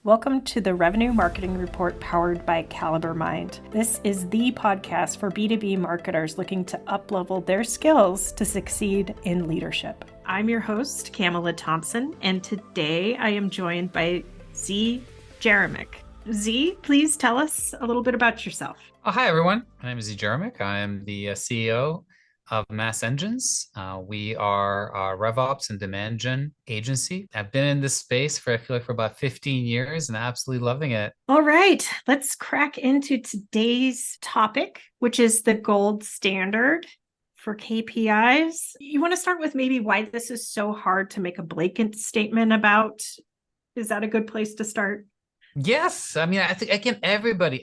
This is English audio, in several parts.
Welcome to the Revenue Marketing Report powered by Caliber Mind. This is the podcast for B2B marketers looking to up-level their skills to succeed in leadership. I'm your host, Camela Thompson, and today I am joined by Zee Jeremic. Zee, please tell us a little bit about yourself. Oh, hi, everyone. My name is Zee Jeremic. I am the CEO of Mass Engines. We are a RevOps and demand gen agency. I've been in this space I feel like for about 15 years and absolutely loving it. All right, let's crack into today's topic, which is the gold standard for KPIs. You want to start with maybe why this is so hard to make a blanket statement about? Is that a good place to start? Yes. I mean, I think, again, everybody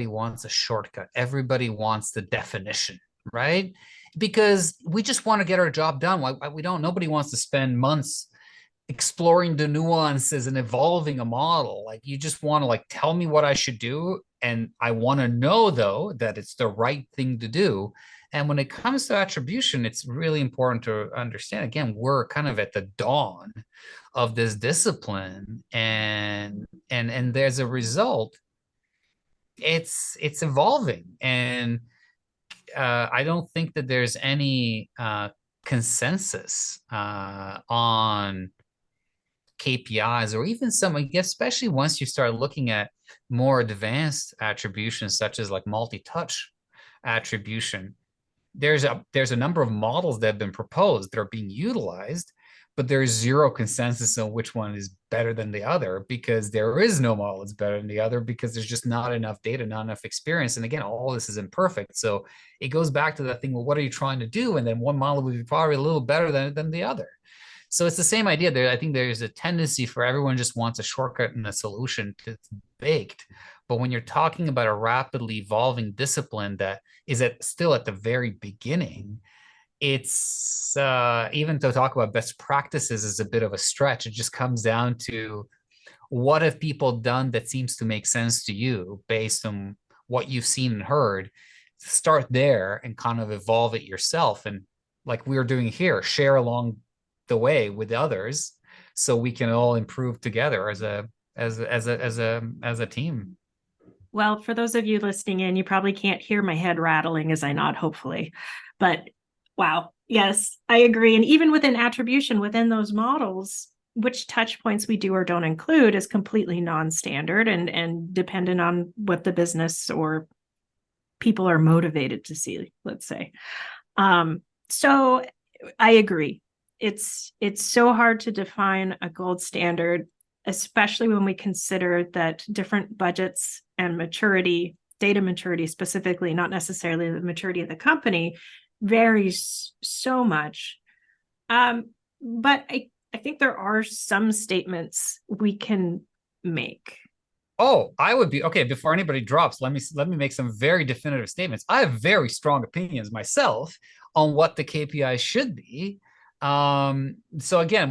wants a shortcut. Everybody wants the definition, right? Because we just want to get our job done. Nobody wants to spend months exploring the nuances and evolving a model. Like, you just want to tell me what I should do. And I want to know, though, that it's the right thing to do. And when it comes to attribution, it's really important to understand, again, we're kind of at the dawn of this discipline. And there's a result. It's evolving. And I don't think that there's any consensus on KPIs, or even some, I guess, especially once you start looking at more advanced attributions, such as multi-touch attribution. There's a number of models that have been proposed that are being utilized, but there's zero consensus on which one is better than the other, because there is no model that's better than the other, because there's just not enough data, not enough experience. And again, all this is imperfect. So it goes back to that thing, well, what are you trying to do? And then one model would be probably a little better than the other. So it's the same idea there. I think there's a tendency for everyone just wants a shortcut and a solution that's baked. But when you're talking about a rapidly evolving discipline that is still at the very beginning, it's even to talk about best practices is a bit of a stretch. It just comes down to, what have people done that seems to make sense to you based on what you've seen and heard? Start there and kind of evolve it yourself. And like we're doing here, share along the way with others, so we can all improve together as a team. Well, for those of you listening in, you probably can't hear my head rattling as I nod, hopefully. But wow, yes, I agree. And even within attribution, within those models, which touch points we do or don't include is completely non-standard and dependent on what the business or people are motivated to see, let's say. So I agree. It's so hard to define a gold standard, especially when we consider that different budgets and maturity, data maturity specifically, not necessarily the maturity of the company, varies so much. But I think there are some statements we can make. Oh, I would be okay. Before anybody drops, let me make some very definitive statements. I have very strong opinions myself on what the KPIs should be. So again,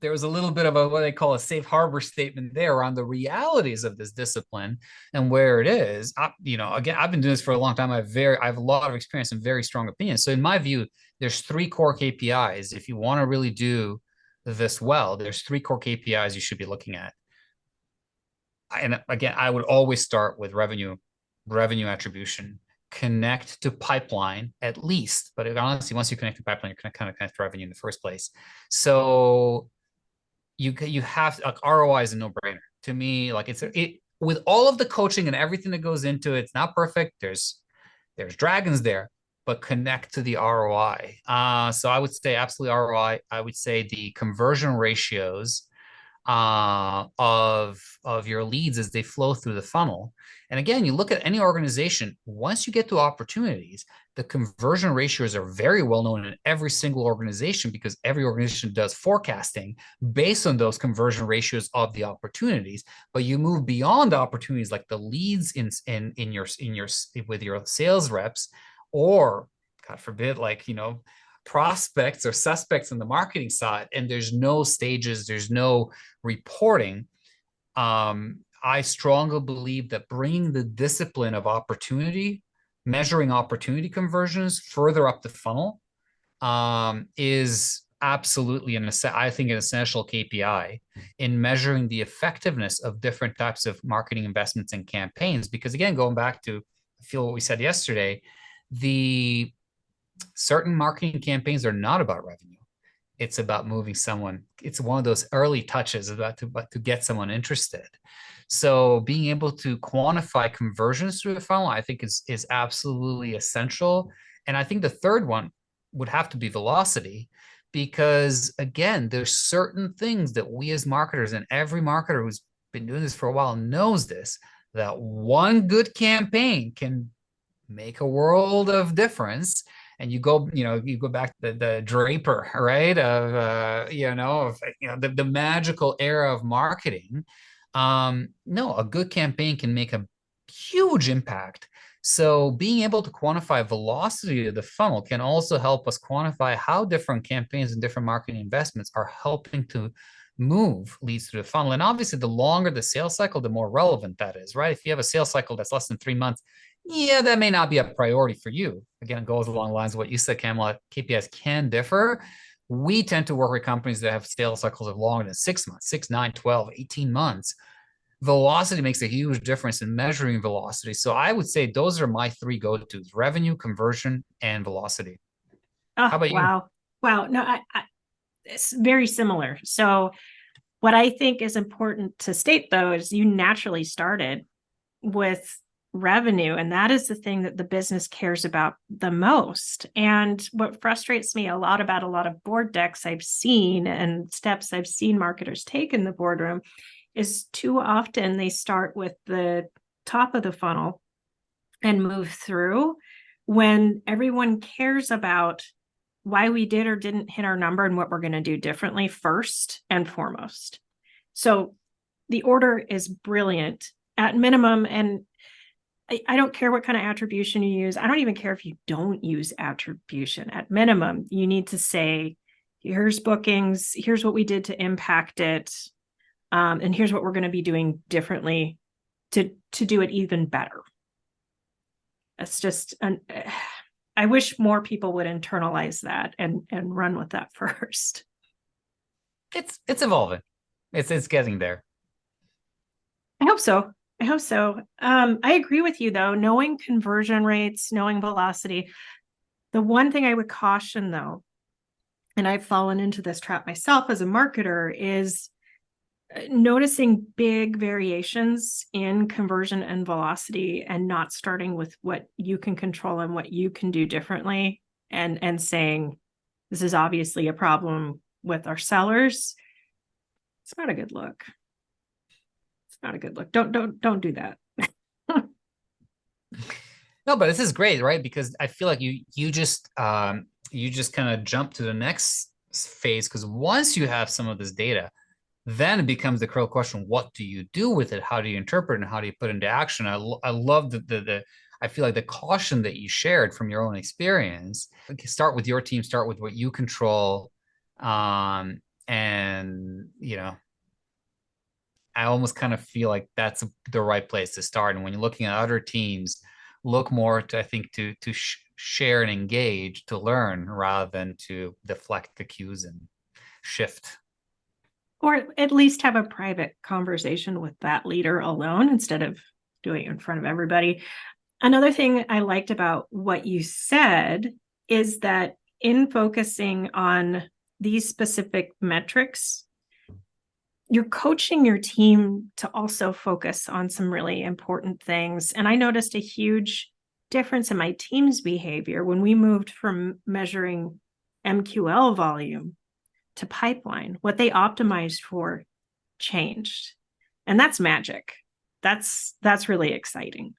there was a little bit of what they call a safe harbor statement there on the realities of this discipline and where it is. Again, I've been doing this for a long time. I have a lot of experience and very strong opinions. So in my view, there's 3 core KPIs. If you want to really do this well, there's 3 core KPIs you should be looking at. And again, I would always start with revenue attribution. Connect to pipeline at least, but honestly, once you connect to pipeline, you're going to kind of connect to revenue in the first place. So you have ROI is a no-brainer to me. With all of the coaching and everything that goes into it, it's not perfect. There's dragons there, but connect to the ROI. So I would say absolutely ROI. I would say the conversion ratios of your leads as they flow through the funnel. And again, you look at any organization, once you get to opportunities, the conversion ratios are very well known in every single organization, because every organization does forecasting based on those conversion ratios of the opportunities. But you move beyond the opportunities, like the leads with your sales reps, or God forbid, prospects or suspects on the marketing side, and there's no stages, there's no reporting. I strongly believe that bringing the discipline of measuring opportunity conversions further up the funnel is absolutely I think an essential KPI in measuring the effectiveness of different types of marketing investments and campaigns. Because again, going back to I feel what we said yesterday, the certain marketing campaigns are not about revenue. It's about moving someone. It's one of those early touches about to get someone interested. So being able to quantify conversions through the funnel, I think is absolutely essential. And I think the third one would have to be velocity, because again, there's certain things that we as marketers, and every marketer who's been doing this for a while knows this, that one good campaign can make a world of difference. And you go back to the Draper, right? The magical era of marketing. No, a good campaign can make a huge impact. So being able to quantify velocity of the funnel can also help us quantify how different campaigns and different marketing investments are helping to move leads through the funnel. And obviously, the longer the sales cycle, the more relevant that is, right? If you have a sales cycle that's less than 3 months, yeah, that may not be a priority for you. Again, it goes along the lines of what you said, Camela. KPIs can differ. We tend to work with companies that have sales cycles of longer than 6 months, 6, 9, 12, 18 months. Velocity makes a huge difference in measuring velocity. So I would say those are my three go-tos: revenue, conversion, and velocity. How Oh, about you? wow. Wow. No, it's very similar. So what I think is important to state, though, is you naturally started with revenue, and that is the thing that the business cares about the most. And what frustrates me a lot about a lot of board decks I've seen and steps I've seen marketers take in the boardroom is too often they start with the top of the funnel and move through, when everyone cares about why we did or didn't hit our number and what we're going to do differently first and foremost. So the order is brilliant at minimum. And I don't care what kind of attribution you use. I don't even care if you don't use attribution. At minimum, you need to say, here's bookings, here's what we did to impact it, and here's what we're going to be doing differently to do it even better. It's just I wish more people would internalize that and run with that first. It's evolving. It's getting there. I hope so. I hope so. I agree with you, though. Knowing conversion rates, knowing velocity. The one thing I would caution, though, and I've fallen into this trap myself as a marketer, is noticing big variations in conversion and velocity and not starting with what you can control and what you can do differently, and saying, this is obviously a problem with our sellers. It's not a good look. Not a good look. Don't do that. No, but this is great, right? Because I feel like you just kind of jump to the next phase, because once you have some of this data, then it becomes the critical question: what do you do with it? How do you interpret it, and how do you put it into action? I love the I feel like the caution that you shared from your own experience. Start with your team. Start with what you control, and I almost kind of feel like that's the right place to start. And when you're looking at other teams, look more to, I think, to share and engage, to learn, rather than to deflect the cues and shift. Or at least have a private conversation with that leader alone instead of doing it in front of everybody. Another thing I liked about what you said is that in focusing on these specific metrics, you're coaching your team to also focus on some really important things. And I noticed a huge difference in my team's behavior when we moved from measuring MQL volume to pipeline. What they optimized for changed. And that's magic. That's really exciting.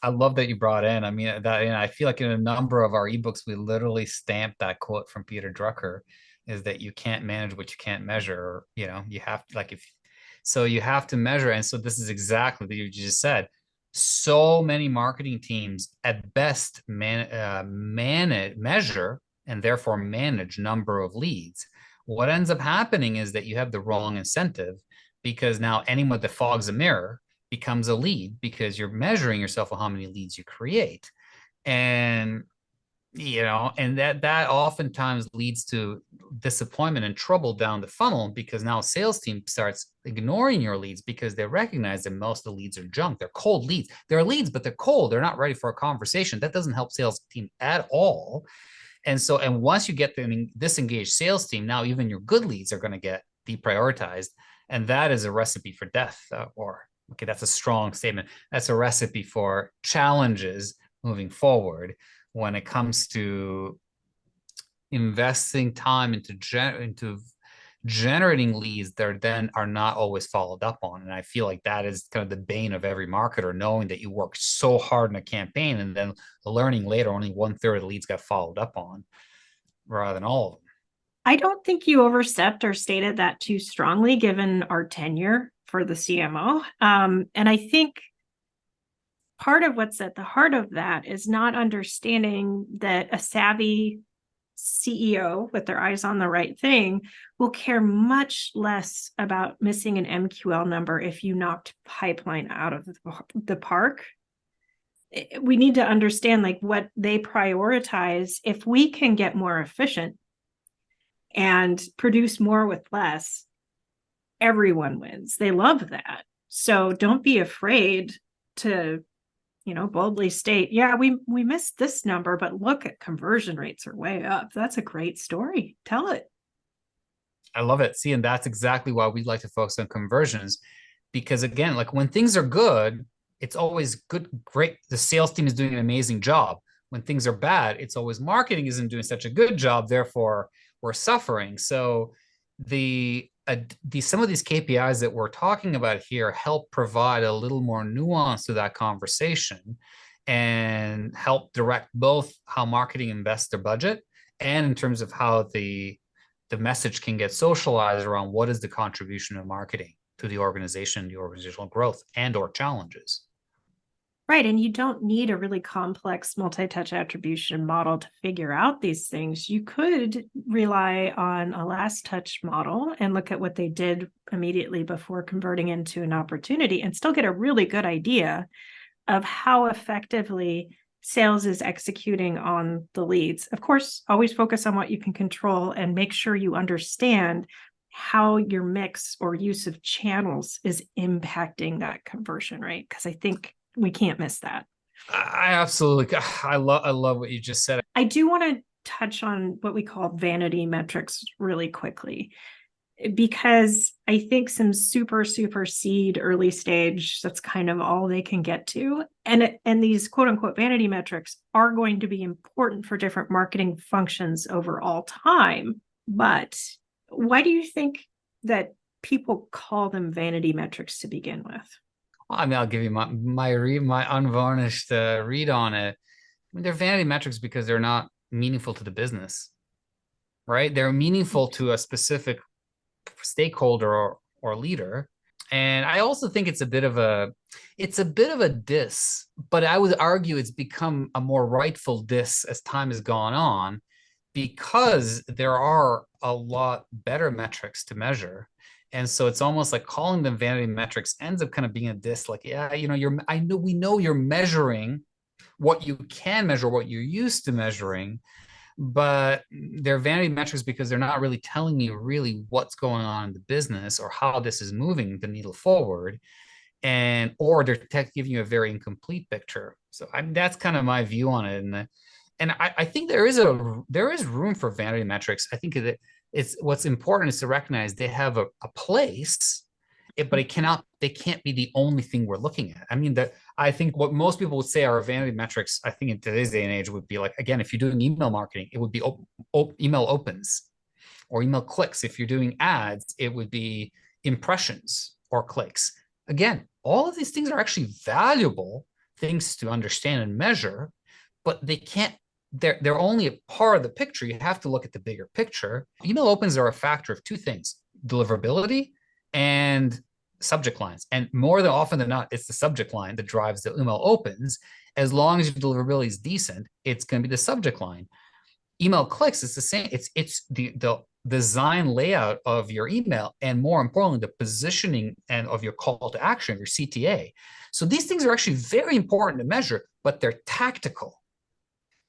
I love that you brought in. I mean, I feel like in a number of our ebooks, we literally stamped that quote from Peter Drucker, is that you can't manage what you can't measure. You have to, so you have to measure. And so this is exactly what you just said. So many marketing teams at best measure and therefore manage number of leads. What ends up happening is that you have the wrong incentive, because now anyone that fogs a mirror becomes a lead, because you're measuring yourself on how many leads you create. And And that oftentimes leads to disappointment and trouble down the funnel, because now sales team starts ignoring your leads because they recognize that most of the leads are junk. They're cold leads. They're leads, but they're cold. They're not ready for a conversation. That doesn't help sales team at all. And once you get the disengaged sales team, now even your good leads are going to get deprioritized. And that is a recipe for death, okay, that's a strong statement. That's a recipe for challenges moving forward when it comes to investing time into generating leads that then are not always followed up on. And I feel like that is kind of the bane of every marketer, knowing that you work so hard in a campaign and then learning later only 1/3 of the leads got followed up on rather than all of them. I don't think you overstepped or stated that too strongly, given our tenure for the CMO. And I think part of what's at the heart of that is not understanding that a savvy CEO with their eyes on the right thing will care much less about missing an MQL number if you knocked pipeline out of the park. We need to understand like what they prioritize. If we can get more efficient and produce more with less, everyone wins. They love that. So don't be afraid to, boldly state, yeah, we missed this number, but look at conversion rates are way up. That's a great story. Tell it. I love it. See, and that's exactly why we like to focus on conversions, because again, like when things are good, it's always good, great. The sales team is doing an amazing job. When things are bad, it's always marketing isn't doing such a good job. Therefore, we're suffering. So some of these KPIs that we're talking about here help provide a little more nuance to that conversation and help direct both how marketing invests their budget and in terms of how the message can get socialized around what is the contribution of marketing to the organization, the organizational growth and or challenges. Right. And you don't need a really complex multi-touch attribution model to figure out these things. You could rely on a last touch model and look at what they did immediately before converting into an opportunity and still get a really good idea of how effectively sales is executing on the leads. Of course, always focus on what you can control and make sure you understand how your mix or use of channels is impacting that conversion rate. Because I think we can't miss that. I absolutely, I love what you just said. I do want to touch on what we call vanity metrics really quickly, because I think some super seed early stage, that's kind of all they can get to. And these quote unquote vanity metrics are going to be important for different marketing functions over all time. But why do you think that people call them vanity metrics to begin with? I mean, I'll give you my unvarnished read on it. I mean, they're vanity metrics because they're not meaningful to the business, right? They're meaningful to a specific stakeholder or leader. And I also think it's a bit of a diss, but I would argue it's become a more rightful diss as time has gone on, because there are a lot better metrics to measure. And so it's almost like calling them vanity metrics ends up kind of being a diss. Like, yeah, we know you're measuring what you can measure, what you're used to measuring, but they're vanity metrics because they're not really telling you really what's going on in the business or how this is moving the needle forward, or they're giving you a very incomplete picture. So that's kind of my view on it. And I think there is room for vanity metrics. I think that it's what's important is to recognize they have a place, but they can't be the only thing we're looking at. I mean, I think what most people would say are vanity metrics, I think in today's day and age, would be like, again, if you're doing email marketing, it would be email opens or email clicks. If you're doing ads, it would be impressions or clicks. Again, all of these things are actually valuable things to understand and measure, but they're only a part of the picture. You have to look at the bigger picture. Email opens are a factor of two things: deliverability and subject lines. And more than often than not, it's the subject line that drives the email opens. As long as your deliverability is decent, it's going to be the subject line. Email clicks, it's the same. It's the design layout of your email, and more importantly, the positioning and of your call to action, your CTA. So these things are actually very important to measure, but they're tactical.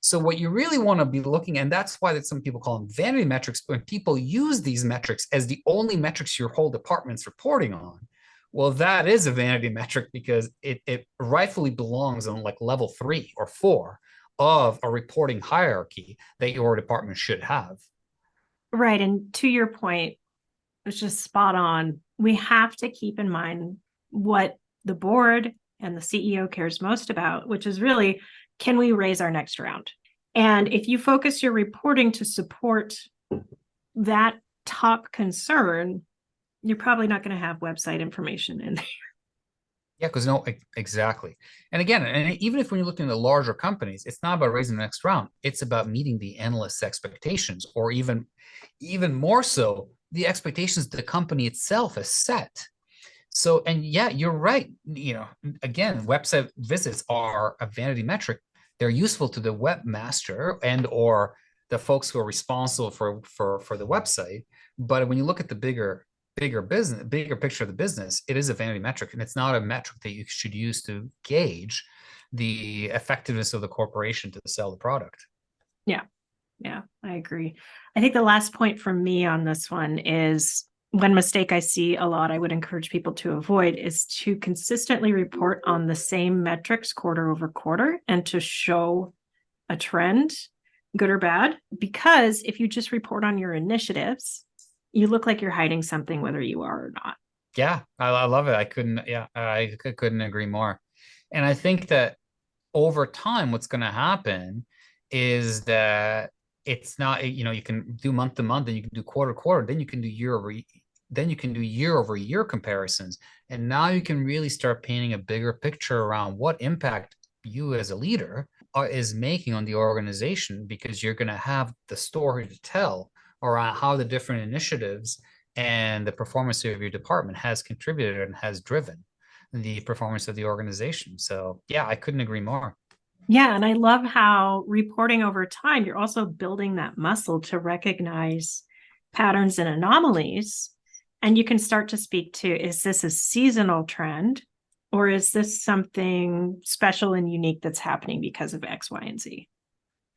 So what you really want to be looking, and that's why that some people call them vanity metrics, when people use these metrics as the only metrics your whole department's reporting on, well, that is a vanity metric because it rightfully belongs on like level 3 or 4 of a reporting hierarchy that your department should have. Right. And to your point, it's just spot on. We have to keep in mind what the board and the CEO cares most about, which is really, can we raise our next round? And if you focus your reporting to support that top concern, you're probably not going to have website information in there. Yeah, because no, exactly. And again, and even if when you're looking at the larger companies, it's not about raising the next round. It's about meeting the analyst's expectations, or even more so, the expectations the company itself has set. So, and yeah, you're right. Again, website visits are a vanity metric. They're useful to the webmaster and or the folks who are responsible for the website. But when you look at the bigger picture of the business, it is a vanity metric, and it's not a metric that you should use to gauge the effectiveness of the corporation to sell the product. Yeah, I agree. I think the last point from me on this one is one mistake I see a lot, I would encourage people to avoid, is to consistently report on the same metrics quarter over quarter and to show a trend, good or bad. Because if you just report on your initiatives, you look like you're hiding something, whether you are or not. Yeah, I love it. I couldn't agree more. And I think that over time, what's going to happen is that it's not, you can do month to month, and you can do quarter to quarter, then you can do year over year comparisons. And now you can really start painting a bigger picture around what impact you as a leader is making on the organization, because you're going to have the story to tell around how the different initiatives and the performance of your department has contributed and has driven the performance of the organization. So yeah, I couldn't agree more. Yeah. And I love how reporting over time, you're also building that muscle to recognize patterns and anomalies. And you can start to speak to, is this a seasonal trend, or is this something special and unique that's happening because of X, Y, and Z?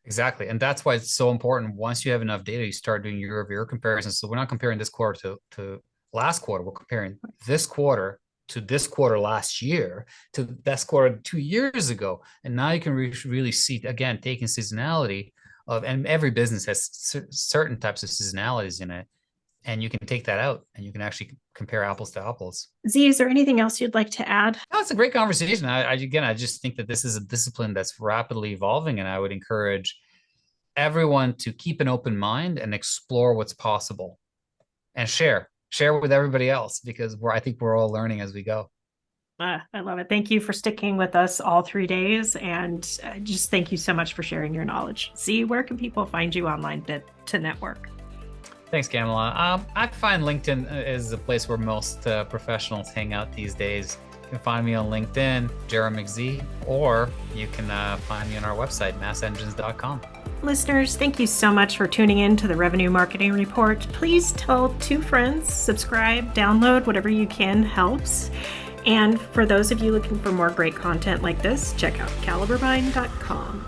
Exactly. And that's why it's so important. Once you have enough data, you start doing year over year comparisons. So we're not comparing this quarter to last quarter. We're comparing this quarter to this quarter last year to this quarter 2 years ago. And now you can really see, again, taking seasonality of, and every business has certain types of seasonalities in it. And you can take that out and you can actually compare apples to apples. Zee, is there anything else you'd like to add? No, it's a great conversation. I just think that this is a discipline that's rapidly evolving, and I would encourage everyone to keep an open mind and explore what's possible, and share with everybody else, because I think we're all learning as we go. I love it. Thank you for sticking with us all 3 days. And just thank you so much for sharing your knowledge. Zee, where can people find you online to network? Thanks, Camela. I find LinkedIn is a place where most professionals hang out these days. You can find me on LinkedIn, Jeremic Zee, or you can find me on our website, massengines.com. Listeners, thank you so much for tuning in to the Revenue Marketing Report. Please tell 2 friends, subscribe, download, whatever you can helps. And for those of you looking for more great content like this, check out caliberbuying.com.